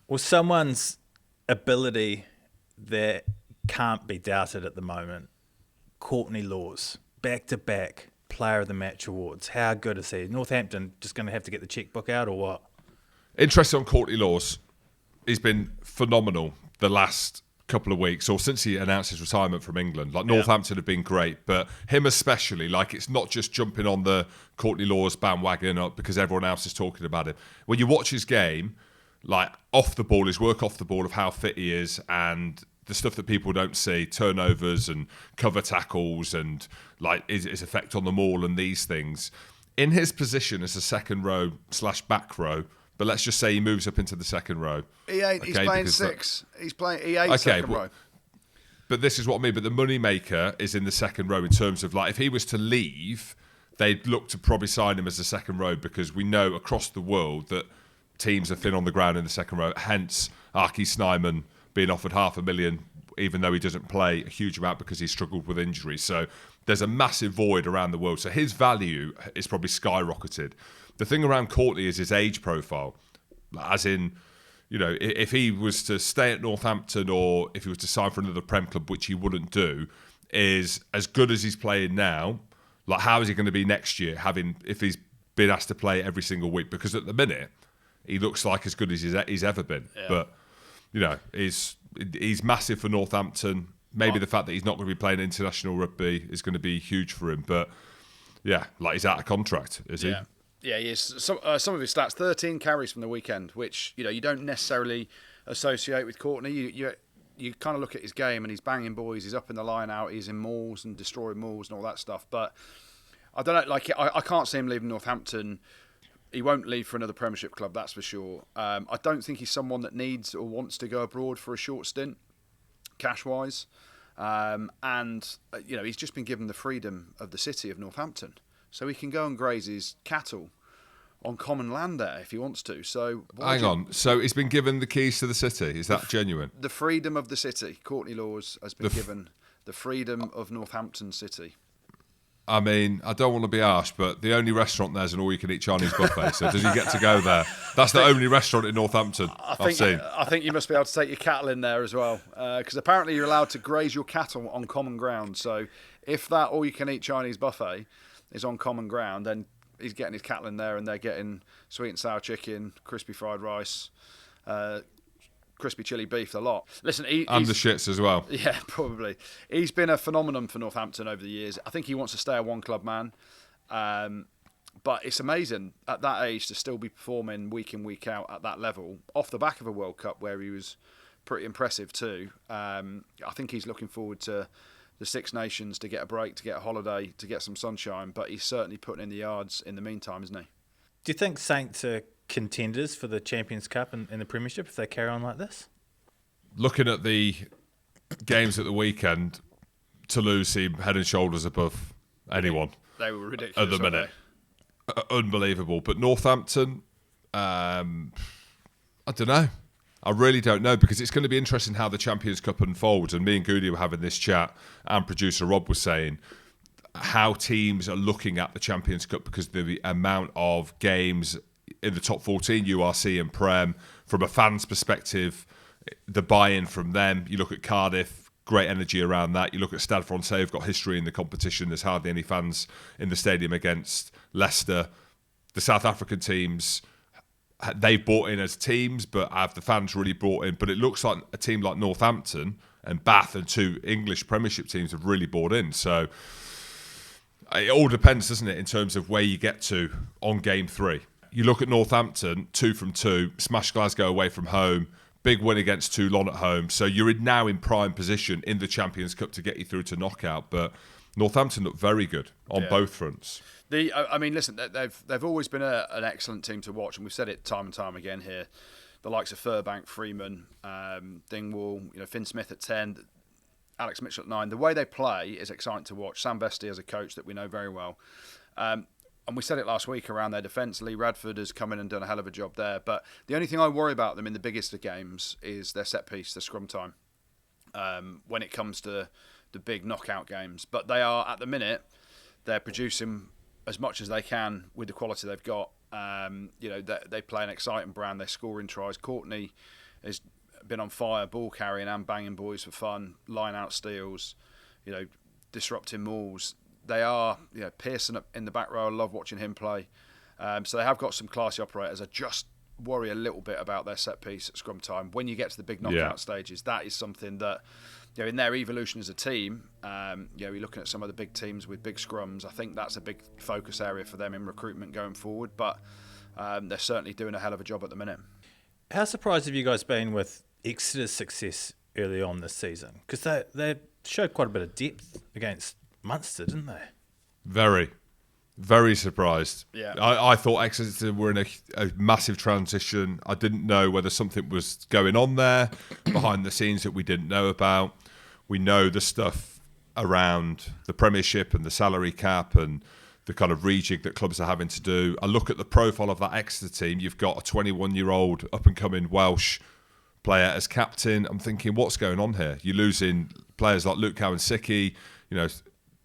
Well, someone's ability that can't be doubted at the moment. Courtney Laws, back-to-back Player of the Match awards. How good is he? Northampton just going to have to get the checkbook out or what? Interesting on Courtney Laws. He's been phenomenal the last couple of weeks, or since he announced his retirement from England. Like, Northampton have been great, but him especially, like, it's not just jumping on the Courtney Laws bandwagon up because everyone else is talking about him. When you watch his game, like, off the ball, his work off the ball of how fit he is and the stuff that people don't see, turnovers and cover tackles and like his effect on the maul and these things. In his position as a second row / back row, but let's just say he moves up into the second row. He ain't. Okay, he's playing six. He ain't second row. But this is what I mean. But the money maker is in the second row in terms of, like, if he was to leave, they'd look to probably sign him as a second row because we know across the world that teams are thin on the ground in the second row. Hence, Archie Snyman being offered $500,000, even though he doesn't play a huge amount because he struggled with injuries. So there's a massive void around the world. So his value is probably skyrocketed. The thing around Courtney is his age profile. As in, you know, if he was to stay at Northampton or if he was to sign for another Prem club, which he wouldn't do, is as good as he's playing now, like, how is he going to be next year, if he's been asked to play every single week? Because at the minute, he looks like as good as he's ever been. Yeah. But, you know, he's massive for Northampton. Maybe the fact that he's not going to be playing international rugby is going to be huge for him. But, yeah, like, he's out of contract, is he? Yeah, he is. Some of his stats, 13 carries from the weekend, which, you know, you don't necessarily associate with Courtney. You kind of look at his game and he's banging boys, he's up in the line out, he's in mauls and destroying mauls and all that stuff. But I don't know, like, I can't see him leaving Northampton. He won't leave for another Premiership club, that's for sure. I don't think he's someone that needs or wants to go abroad for a short stint, cash-wise. And, you know, he's just been given the freedom of the city of Northampton. So he can go and graze his cattle on common land there if he wants to. So hang on. So he's been given the keys to the city. Is that genuine? The freedom of the city. Courtney Laws has been given the freedom of Northampton City. I mean, I don't want to be harsh, but the only restaurant there's an all-you-can-eat Chinese buffet. So does he get to go there? That's the only restaurant in Northampton I've seen. I think you must be able to take your cattle in there as well, because apparently you're allowed to graze your cattle on common ground. So if that all-you-can-eat Chinese buffet is on common ground, then he's getting his cattle in there and they're getting sweet and sour chicken, crispy fried rice, crispy chili beef, the lot. Listen, and the shits as well. Yeah, probably. He's been a phenomenon for Northampton over the years. I think he wants to stay a one-club man. But it's amazing at that age to still be performing week in, week out at that level, off the back of a World Cup where he was pretty impressive too. I think he's looking forward to the Six Nations, to get a break, to get a holiday, to get some sunshine, but he's certainly putting in the yards in the meantime, isn't he? Do you think Saints are contenders for the Champions Cup and the Premiership if they carry on like this? Looking at the games at the weekend, Toulouse seem head and shoulders above anyone. They were ridiculous at the minute. Unbelievable. But Northampton, I don't know. I really don't know, because it's going to be interesting how the Champions Cup unfolds. And me and Goode were having this chat, and producer Rob was saying how teams are looking at the Champions Cup because of the amount of games in the top 14, URC and Prem. From a fan's perspective, the buy-in from them. You look at Cardiff, great energy around that. You look at Stade Francais, who've got history in the competition. There's hardly any fans in the stadium against Leicester. The South African teams, they've bought in as teams, but have the fans really bought in? But it looks like a team like Northampton and Bath and two English Premiership teams have really bought in. So it all depends, doesn't it, in terms of where you get to on game 3. You look at Northampton, 2 from 2, smash Glasgow away from home, big win against Toulon at home. So you're now in prime position in the Champions Cup to get you through to knockout. But Northampton look very good on both fronts. I mean, listen, they've always been an excellent team to watch, and we've said it time and time again here. The likes of Furbank, Freeman, Dingwall, Finn Smith at 10, Alex Mitchell at 9. The way they play is exciting to watch. Sam Vesti as a coach that we know very well. And we said it last week around their defence. Lee Radford has come in and done a hell of a job there. But the only thing I worry about them in the biggest of games is their set piece, their scrum time, when it comes to the big knockout games. But they are, at the minute, they're producing as much as they can with the quality they've got. They play an exciting brand. They're scoring tries. Courtney has been on fire, ball carrying and banging boys for fun, line out steals, disrupting mauls. They are, Pearson in the back row. I love watching him play. So they have got some classy operators. I just worry a little bit about their set piece at scrum time. When you get to the big knockout stages, that is something that, in their evolution as a team, you're looking at some of the big teams with big scrums. I think that's a big focus area for them in recruitment going forward. But they're certainly doing a hell of a job at the minute. How surprised have you guys been with Exeter's success early on this season? Because they showed quite a bit of depth against Munster, didn't they? Very, very surprised. Yeah. I thought Exeter were in a massive transition. I didn't know whether something was going on there behind the scenes that we didn't know about. We know the stuff around the Premiership and the salary cap and the kind of rejig that clubs are having to do. I look at the profile of that Exeter team. You've got a 21-year-old up-and-coming Welsh player as captain. I'm thinking, what's going on here? You're losing players like Luke Cowan-Sickie,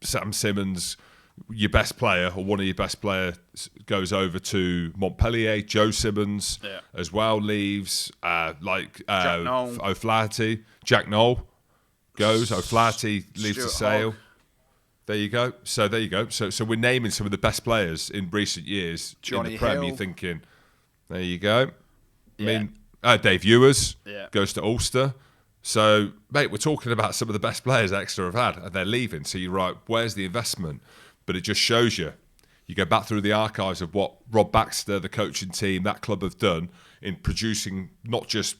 Sam Simmons, your best player or one of your best players goes over to Montpellier. Joe Simmons as well leaves. O'Flaherty. Jack Knoll goes. O'Flaherty leaves to Sale. There you go. So we're naming some of the best players in recent years Johnny in the Prem. Hill. You're thinking, there you go. I mean, Dave Ewers goes to Ulster. So, mate, we're talking about some of the best players Exeter have had, and they're leaving. So you're right, where's the investment? But it just shows you. You go back through the archives of what Rob Baxter, the coaching team, that club have done in producing not just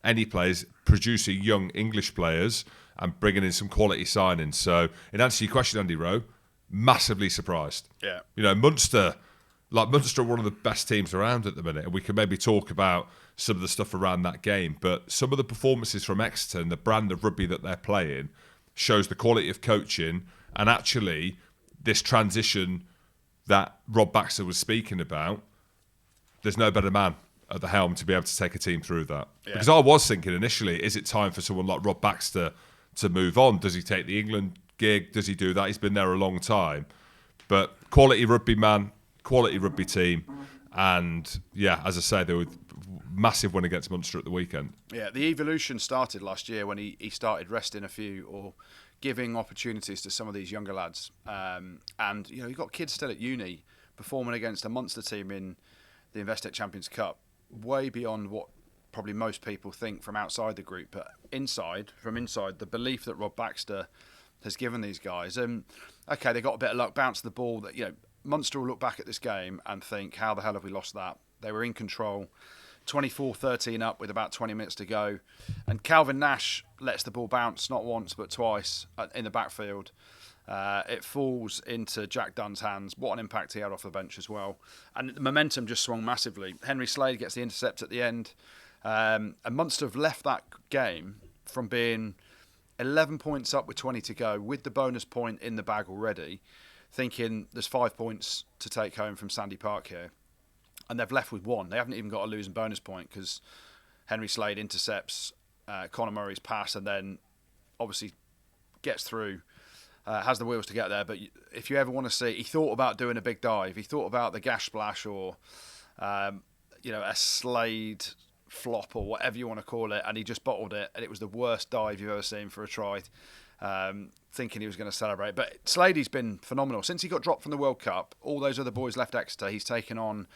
any players, producing young English players and bringing in some quality signings. So, in answer to your question, Andy Rowe, massively surprised. Yeah. Munster are one of the best teams around at the minute, and we can maybe talk about some of the stuff around that game, but some of the performances from Exeter and the brand of rugby that they're playing shows the quality of coaching and actually this transition that Rob Baxter was speaking about. There's no better man at the helm to be able to take a team through that. Yeah. Because I was thinking initially, is it time for someone like Rob Baxter to move on? Does he take the England gig? Does he do that? He's been there a long time. But quality rugby man, quality rugby team. And yeah, as I say, they were massive win against Munster at the weekend. Yeah, the evolution started last year when he started resting a few or giving opportunities to some of these younger lads. And, you've got kids still at uni performing against a Munster team in the Investec Champions Cup, way beyond what probably most people think from outside the group. But from inside, the belief that Rob Baxter has given these guys. Okay, they got a bit of luck, bounced the ball. That Munster will look back at this game and think, how the hell have we lost that? They were in control, 24-13 up with about 20 minutes to go. And Calvin Nash lets the ball bounce not once but twice in the backfield. It falls into Jack Dunn's hands. What an impact he had off the bench as well. And the momentum just swung massively. Henry Slade gets the intercept at the end. And Munster have left that game from being 11 points up with 20 to go, with the bonus point in the bag already, thinking there's 5 points to take home from Sandy Park here. And they've left with one. They haven't even got a losing bonus point because Henry Slade intercepts Conor Murray's pass and then obviously gets through, has the wheels to get there. But if you ever want to see, he thought about doing a big dive. He thought about the gash splash or, a Slade flop or whatever you want to call it, and he just bottled it. And it was the worst dive you've ever seen for a try, thinking he was going to celebrate. But Slade's been phenomenal. Since he got dropped from the World Cup, all those other boys left Exeter, he's taken on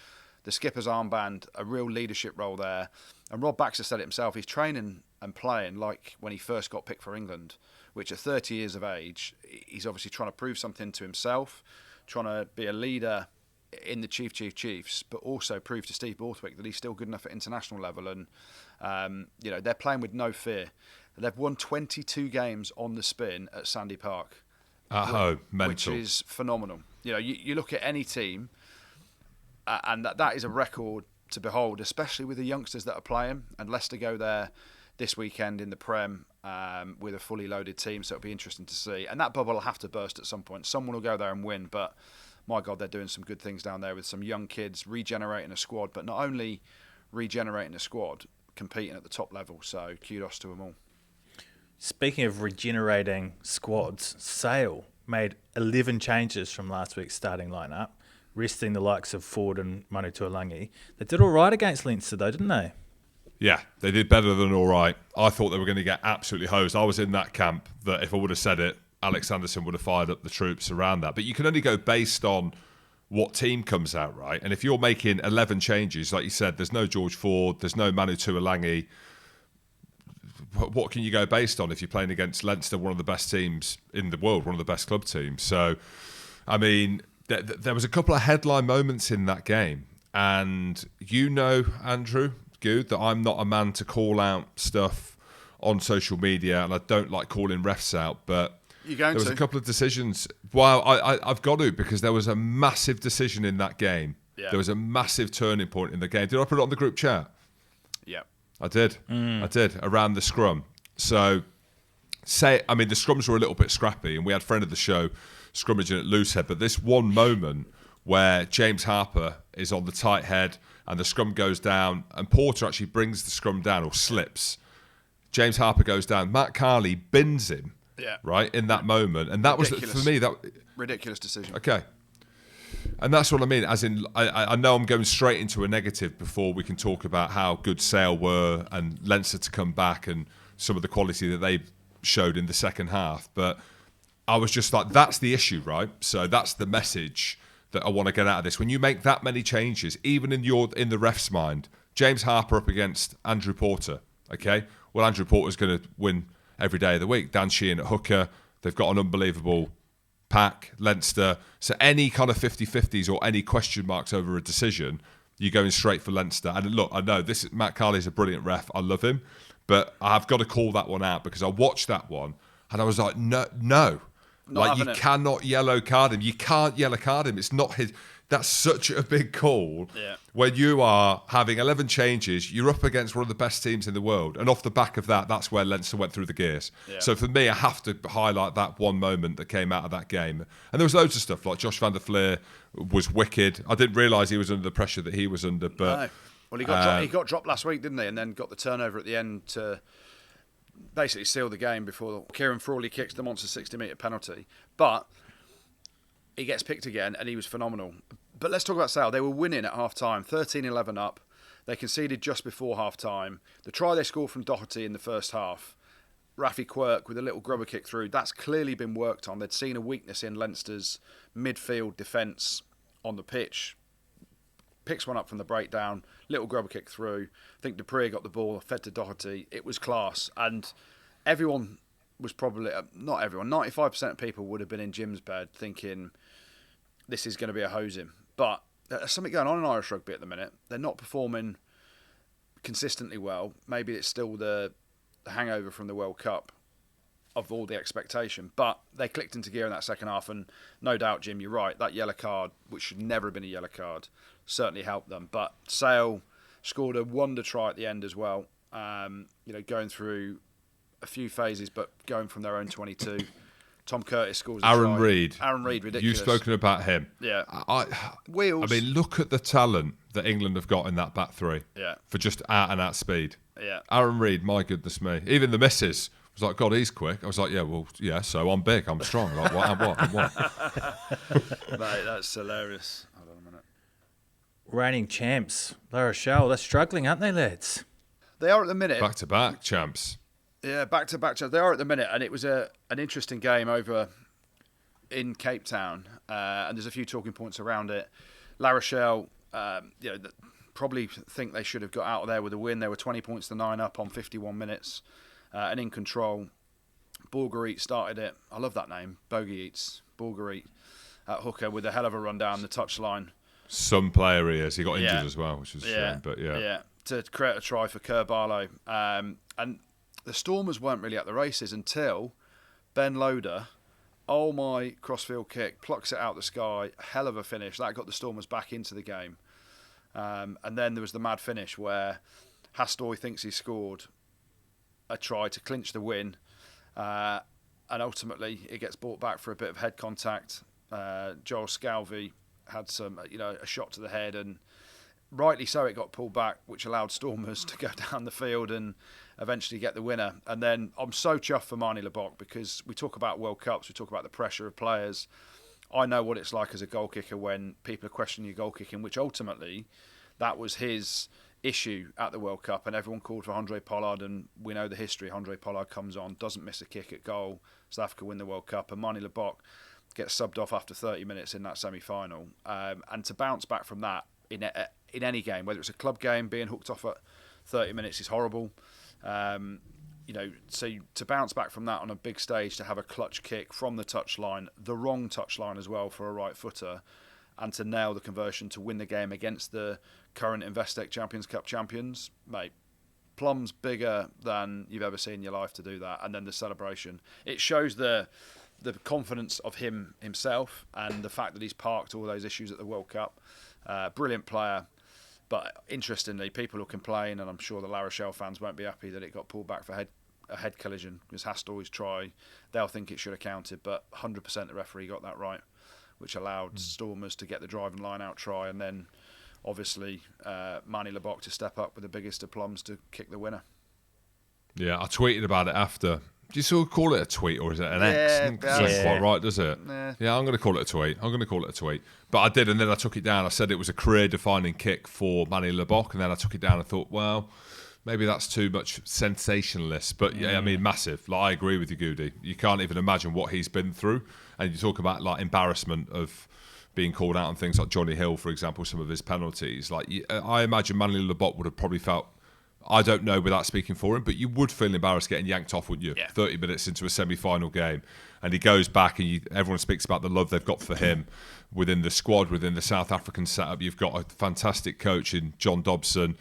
the skipper's armband, a real leadership role there. And Rob Baxter said it himself, he's training and playing like when he first got picked for England, which at 30 years of age, he's obviously trying to prove something to himself, trying to be a leader in the Chiefs, but also prove to Steve Borthwick that he's still good enough at international level. And, they're playing with no fear. They've won 22 games on the spin at Sandy Park. At home, mental. Which is phenomenal. You look at any team, and that is a record to behold, especially with the youngsters that are playing. And Leicester go there this weekend in the Prem with a fully loaded team, so it'll be interesting to see. And that bubble will have to burst at some point. Someone will go there and win, but my God, they're doing some good things down there with some young kids regenerating a squad, but not only regenerating a squad, competing at the top level. So kudos to them all. Speaking of regenerating squads, Sale made 11 changes from last week's starting lineup, resting the likes of Ford and Manu Tuolangi. They did all right against Leinster, though, didn't they? Yeah, they did better than all right. I thought they were going to get absolutely hosed. I was in that camp that if I would have said it, Alex Anderson would have fired up the troops around that. But you can only go based on what team comes out, right? And if you're making 11 changes, like you said, there's no George Ford, there's no Manu Tuolangi. What can you go based on if you're playing against Leinster, one of the best teams in the world, one of the best club teams? So, I mean, there was a couple of headline moments in that game. And you know, Andrew Goode, that I'm not a man to call out stuff on social media, and I don't like calling refs out, but there was a couple of decisions. Well, I've got to, because there was a massive decision in that game. Yeah. There was a massive turning point in the game. Did I put it on the group chat? Yeah. I did, around the scrum. So, the scrums were a little bit scrappy, and we had friend of the show scrummaging at Loosehead, but this one moment where James Harper is on the tight head and the scrum goes down, and Porter actually brings the scrum down, or slips. James Harper goes down. Matt Carley bins him, right, in that moment. And that ridiculous. Was, for me, that ridiculous decision. Okay. And that's what I mean. As in, I know I'm going straight into a negative before we can talk about how good Sale were and Leinster to come back and some of the quality that they showed in the second half. But I was just like, that's the issue, right? So that's the message that I want to get out of this. When you make that many changes, even in the ref's mind, James Harper up against Andrew Porter, okay? Well, Andrew Porter's going to win every day of the week. Dan Sheehan at hooker, they've got an unbelievable pack, Leinster. So any kind of 50-50s or any question marks over a decision, you're going straight for Leinster. And look, I know Matt Carley's a brilliant ref. I love him. But I've got to call that one out, because I watched that one and I was like, no. Like, you cannot yellow card him. You can't yellow card him. It's not his. That's such a big call. Yeah. When you are having 11 changes, you're up against one of the best teams in the world. And off the back of that, that's where Leinster went through the gears. Yeah. So for me, I have to highlight that one moment that came out of that game. And there was loads of stuff, like Josh van der Fleer was wicked. I didn't realise he was under the pressure that he was under. But no. Well, he got dropped last week, didn't he? And then got the turnover at the end to basically seal the game before Kieran Frawley kicks the monster 60-metre penalty. But he gets picked again, and he was phenomenal. But let's talk about Sale. They were winning at half-time, 13-11 up. They conceded just before half-time. The try they scored from Doherty in the first half, Rafi Quirk with a little grubber kick through, that's clearly been worked on. They'd seen a weakness in Leinster's midfield defence on the pitch. Picks one up from the breakdown, little grubber kick through. I think Dupree got the ball, fed to Doherty. It was class. And everyone was probably, not everyone, 95% of people would have been in Jim's bed thinking this is going to be a hosing. But there's something going on in Irish rugby at the minute. They're not performing consistently well. Maybe it's still the hangover from the World Cup of all the expectation. But they clicked into gear in that second half, and no doubt, Jim, you're right. That yellow card, which should never have been a yellow card, certainly helped them. But Sale scored a wonder try at the end as well. Going through a few phases, but going from their own 22. Tom Curtis scores a Aaron try. Reid. Aaron Reid, ridiculous. You've spoken about him. Yeah. Wheels. I mean, look at the talent that England have got in that back three. Yeah. For just out-and-out speed. Yeah. Aaron Reid, my goodness me. Even the missus was like, God, he's quick. I was like, so I'm big, I'm strong. Like, what? Mate, that's hilarious. Hold on a minute. Reigning champs, La Rochelle, they're struggling, aren't they, lads? They are at the minute. Back-to-back champs. Yeah, back-to-back champs. They are at the minute, and it was an interesting game over in Cape Town, and there's a few talking points around it. La Rochelle, probably think they should have got out of there with a win. They were 20 points to 9 up on 51 minutes, and in control. Borgerit started it. I love that name, Borgerit at hooker with a hell of a run down the touchline. Some player he is. He got injured as well, which is a shame, but yeah. Yeah, to create a try for Kerr Barlow. And the Stormers weren't really at the races until Ben Loader, oh my, crossfield kick, plucks it out the sky, hell of a finish. That got the Stormers back into the game. And then there was the mad finish where Hastoy thinks he scored a try to clinch the win. And ultimately it gets brought back for a bit of head contact. Joel Scalvi had a shot to the head, and rightly so it got pulled back, which allowed Stormers to go down the field and eventually get the winner. And then I'm so chuffed for Marnie Lebock, because we talk about World Cups, we talk about the pressure of players. I know what it's like as a goal kicker when people are questioning your goal kicking, which ultimately that was his issue at the World Cup, and everyone called for Andre Pollard, and we know the history. Andre Pollard comes on, doesn't miss a kick at goal. South Africa win the World Cup, and Manie Libbok gets subbed off after 30 minutes in that semi-final. And to bounce back from that in any game, whether it's a club game, being hooked off at 30 minutes is horrible. So to bounce back from that on a big stage, to have a clutch kick from the touchline, the wrong touchline as well for a right footer, and to nail the conversion to win the game against the current Investec Champions Cup champions, mate, plums bigger than you've ever seen in your life to do that. And then the celebration, it shows the confidence of himself and the fact that he's parked all those issues at the World Cup. Brilliant player. But interestingly, people will complain, and I'm sure the La Rochelle fans won't be happy that it got pulled back for a head collision, because Hastor's try, they'll think it should have counted, but 100% the referee got that right, which allowed Stormers to get the driving line out try, and then obviously Manie Libbok to step up with the biggest of plums to kick the winner. Yeah, I tweeted about it after. Do you sort of call it a tweet, or is it an X? It's not quite right, does it? Yeah, I'm going to call it a tweet. But I did, and then I took it down. I said it was a career-defining kick for Manie Libbok, and then I took it down and thought, well, maybe that's too much sensationalist. But yeah, I mean, massive. Like, I agree with you, Goody. You can't even imagine what he's been through. And you talk about like embarrassment of being called out on things like Johnny Hill, for example, some of his penalties. Like, I imagine Manie Libbok would have probably felt, I don't know without speaking for him, but you would feel embarrassed getting yanked off, wouldn't you? Yeah. 30 minutes into a semi-final game, and he goes back, and everyone speaks about the love they've got for him within the squad, within the South African setup. You've got a fantastic coach in John Dobson.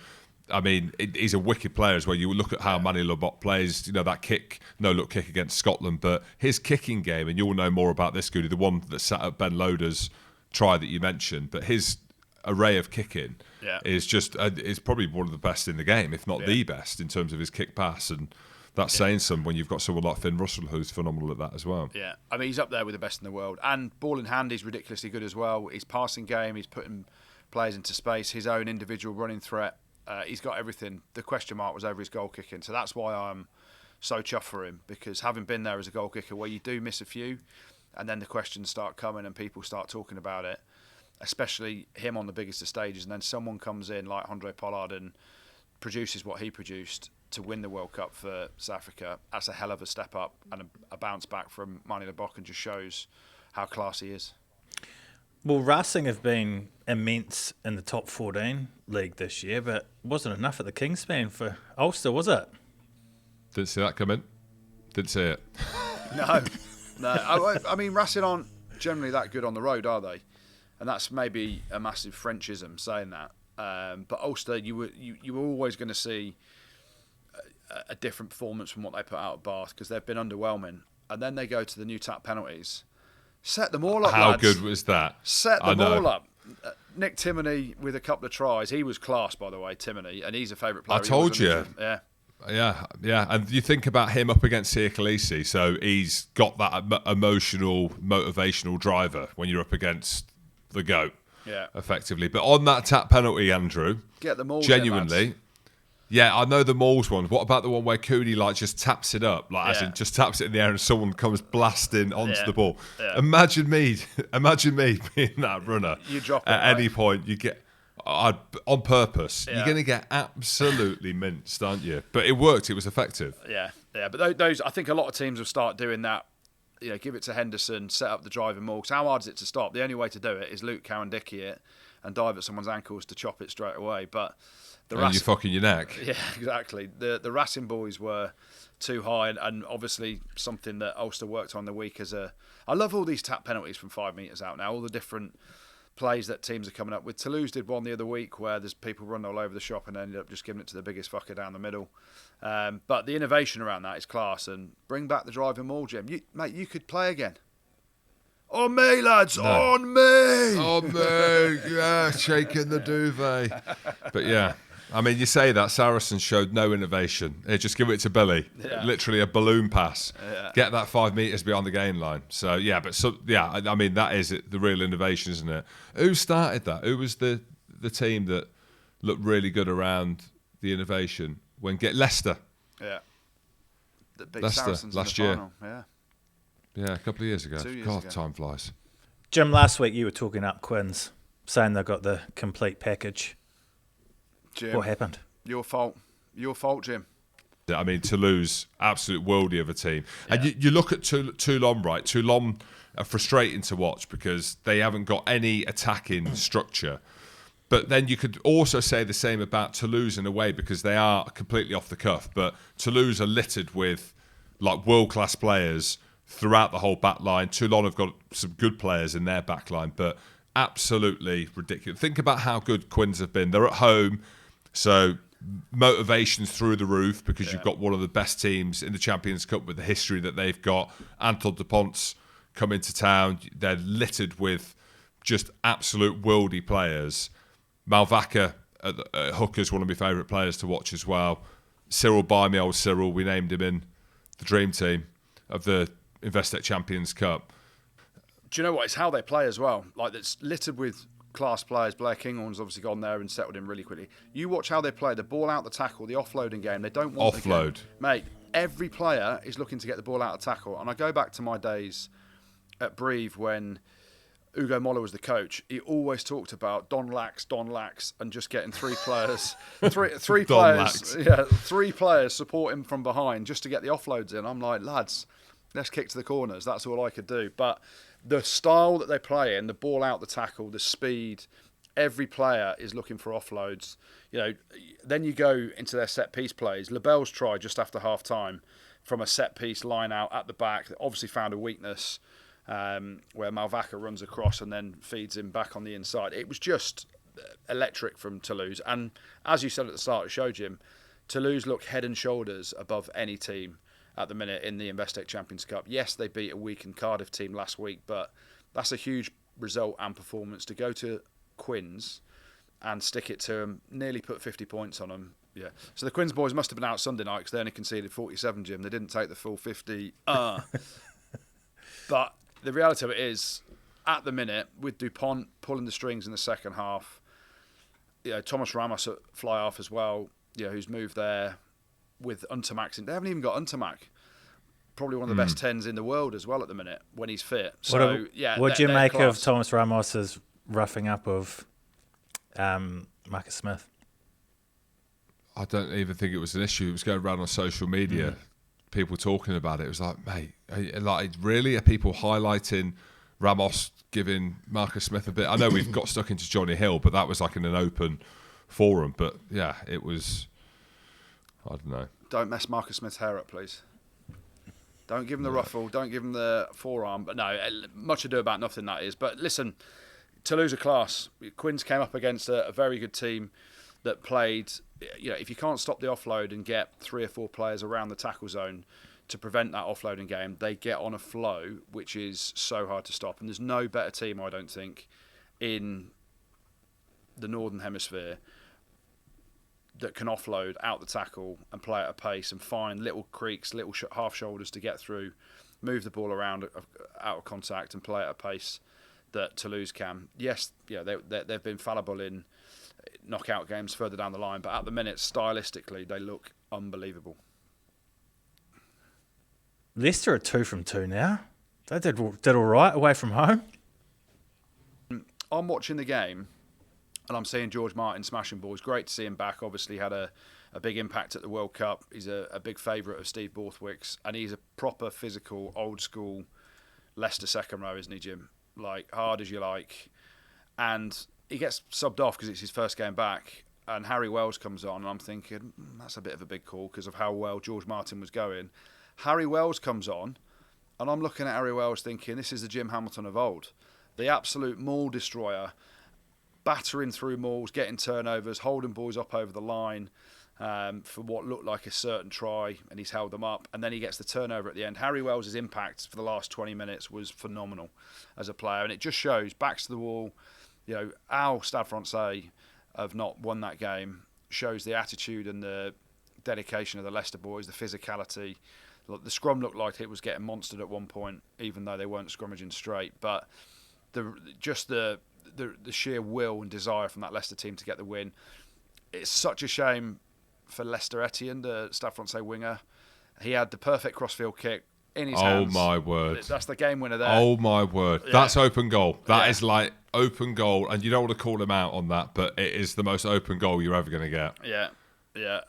I mean, he's a wicked player as well. You look at how Manie Libbok plays, that kick, no-look kick against Scotland, but his kicking game, and you'll know more about this, Goody, the one that sat up Ben Loader's try that you mentioned, but his array of kicking is just is probably one of the best in the game, if not the best, in terms of his kick pass, and that's saying some when you've got someone like Finn Russell who's phenomenal at that as well. Yeah, I mean, he's up there with the best in the world, and ball in hand he's ridiculously good as well. His passing game, he's putting players into space, his own individual running threat, he's got everything. The question mark was over his goal kicking, so that's why I'm so chuffed for him, because having been there as a goal kicker where you do miss a few and then the questions start coming and people start talking about it, especially him on the biggest of stages, and then someone comes in like Andre Pollard and produces what he produced to win the World Cup for South Africa. That's a hell of a step up and a bounce back from Manie Libbok, and just shows how classy he is. Well, Racing have been immense in the top 14 league this year, but wasn't enough at the Kingspan for Ulster, was it? Didn't see that come in. Didn't see it. No. I mean, Racing aren't generally that good on the road, are they? And that's maybe a massive Frenchism saying that. But Ulster, you were always going to see a different performance from what they put out at Bath, because they've been underwhelming. And then they go to the new tap penalties. Set them all up, How lads. Good was that? Set them all up. Nick Timoney with a couple of tries. He was class, by the way, Timoney, and he's a favourite player. I told you. Yeah. And you think about him up against Siya Kolisi, so he's got that emotional, motivational driver when you're up against the GOAT, effectively. But on that tap penalty, Andrew, get them all genuinely. Yeah, I know the Moles one. What about the one where Cooney just taps it up, as in just taps it in the air and someone comes blasting onto the ball? Yeah. Imagine me being that runner. You drop it at any point. You get on purpose. You're going to get absolutely minced, aren't you? But it worked. It was effective. Yeah. But those, I think a lot of teams will start doing that. Give it to Henderson, set up the driving maul. Because how hard is it to stop? The only way to do it is Luke Cowan-Dickey it and dive at someone's ankles to chop it straight away. But you're fucking your neck. Yeah, exactly. The Racing boys were too high, and obviously something that Ulster worked on the week I love all these tap penalties from 5 metres out now, all the different plays that teams are coming up with. Toulouse did one the other week where there's people running all over the shop and ended up just giving it to the biggest fucker down the middle. But the innovation around that is class, and bring back the driving maul, Jim. Mate, you could play again. On me, lads, on me! On me, yeah, shaking the duvet. But yeah, I mean, you say that, Saracens showed no innovation. Just give it to Billy. Yeah. Literally a balloon pass. Yeah. Get that 5 metres beyond the gain line. So, I mean, that is the real innovation, isn't it? Who started that? Who was the team that looked really good around the innovation? Leicester. Yeah. The big Leicester Saracens last in the year. Final. Yeah. Yeah, a couple of years ago. 2 years God, ago. time flies. Jim, last week you were talking up Quins, saying they've got the complete package. Jim, What happened? Your fault, Jim. I mean, Toulouse, absolute worldie of a team. And you look at Toulon, right? Toulon are frustrating to watch because they haven't got any attacking structure. But then you could also say the same about Toulouse in a way, because they are completely off the cuff. But Toulouse are littered with like world-class players throughout the whole back line. Toulon have got some good players in their back line, but absolutely ridiculous. Think about how good Quins have been. They're at home, so motivation's through the roof because you've got one of the best teams in the Champions Cup with the history that they've got. Anton Dupont's come into town. They're littered with just absolute worldy players. Malvaca at hooker's one of my favourite players to watch as well. Cyril, by me, old Cyril, we named him in the dream team of the Investec Champions Cup. Do you know what? It's how they play as well. Like, it's littered with class players. Blair Kinghorn's obviously gone there and settled in really quickly. You watch how they play, the ball out the tackle, the offloading game. They don't want offload. Mate, every player is looking to get the ball out of tackle. And I go back to my days at Brive when Ugo Moller was the coach. He always talked about Don Lax, and just getting three players, three players support him from behind just to get the offloads in. I'm like, lads, let's kick to the corners. That's all I could do. But the style that they play in, the ball out the tackle, the speed, every player is looking for offloads. You know, then you go into their set piece plays. Lebel's tried just after half time from a set piece line out at the back. Obviously found a weakness where Malvaca runs across and then feeds him back on the inside. It was just electric from Toulouse. And as you said at the start of the show, Jim, Toulouse look head and shoulders above any team at the minute in the Investec Champions Cup. Yes, they beat a weakened Cardiff team last week, but that's a huge result and performance to go to Quins and stick it to them, nearly put 50 points on them. Yeah. So the Quins boys must have been out Sunday night because they only conceded 47, Jim. They didn't take the full 50. But the reality of it is, at the minute, with Dupont pulling the strings in the second half, you know, Thomas Ramos at fly half as well, you know, who's moved there with Untermax. They haven't even got Untermax. Probably one of the best 10s in the world as well at the minute when he's fit. So, what do you make of Thomas Ramos's roughing up of Marcus Smith? I don't even think it was an issue. It was going around on social media, people talking about it. It was like, mate, really? Are people highlighting Ramos giving Marcus Smith a bit? I know we've got stuck into Johnny Hill, but that was like in an open forum. But yeah, it was, I don't know. Don't mess Marcus Smith's hair up, please. Don't give him the ruffle. Don't give him the forearm. But no, much ado about nothing, that is. But listen, Toulouse are class. Quins came up against a very good team that played. You know, if you can't stop the offload and get 3 or 4 players around the tackle zone to prevent that offloading game, they get on a flow which is so hard to stop. And there's no better team, I don't think, in the Northern Hemisphere that can offload out the tackle and play at a pace and find little creaks, little half shoulders to get through, move the ball around out of contact and play at a pace that Toulouse can. Yes, they've been fallible in knockout games further down the line, but at the minute, stylistically, they look unbelievable. Leicester are 2 from 2 now. They did all right away from home. I'm watching the game and I'm seeing George Martin smashing balls. Great to see him back. Obviously had a big impact at the World Cup. He's a big favourite of Steve Borthwick's, and he's a proper physical, old school Leicester second row, isn't he, Jim? Like, hard as you like. And he gets subbed off because it's his first game back, and Harry Wells comes on, and I'm thinking, that's a bit of a big call because of how well George Martin was going. Harry Wells comes on, and I'm looking at Harry Wells thinking, this is the Jim Hamilton of old. The absolute maul destroyer, battering through mauls, getting turnovers, holding boys up over the line for what looked like a certain try, and he's held them up, and then he gets the turnover at the end. Harry Wells' impact for the last 20 minutes was phenomenal as a player, and it just shows, backs to the wall. You know, our Stade Francais have not won that game. Shows the attitude and the dedication of the Leicester boys, the physicality. The scrum looked like it was getting monstered at one point, even though they weren't scrummaging straight. But the sheer will and desire from that Leicester team to get the win. It's such a shame for Lester Etienne, the Stade Francais winger. He had the perfect crossfield kick, in his Oh hands. my word. That's the game winner there. Oh my word. Yeah. That's open goal. That Yeah. is like open goal. And you don't want to call him out on that, but it is the most open goal you're ever going to get. Yeah.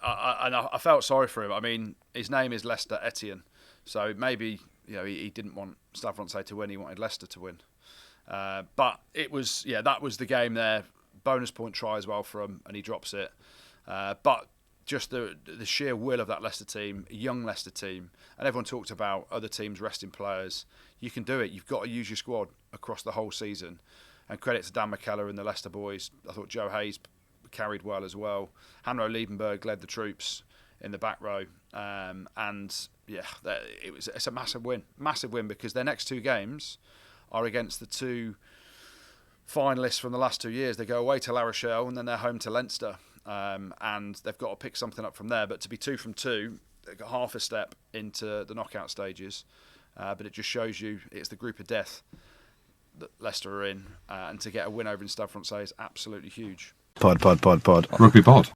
I felt sorry for him. I mean, his name is Leicester Etienne. So maybe, he didn't want Stade Francais to win. He wanted Leicester to win. But it was, that was the game there. Bonus point try as well for him, and he drops it. But just the sheer will of that Leicester team, a young Leicester team, and everyone talked about other teams resting players. You can do it. You've got to use your squad across the whole season. And credit to Dan McKellar and the Leicester boys. I thought Joe Hayes carried well as well. Hanro Liebenberg led the troops in the back row. It's a massive win because their next two games are against the two finalists from the last 2 years. They go away to La Rochelle and then they're home to Leinster. And they've got to pick something up from there. But to be 2 from 2, they've got half a step into the knockout stages. But it just shows you it's the group of death that Leicester are in. And to get a win over in Stade Francais is absolutely huge. Pod. Rugby pod.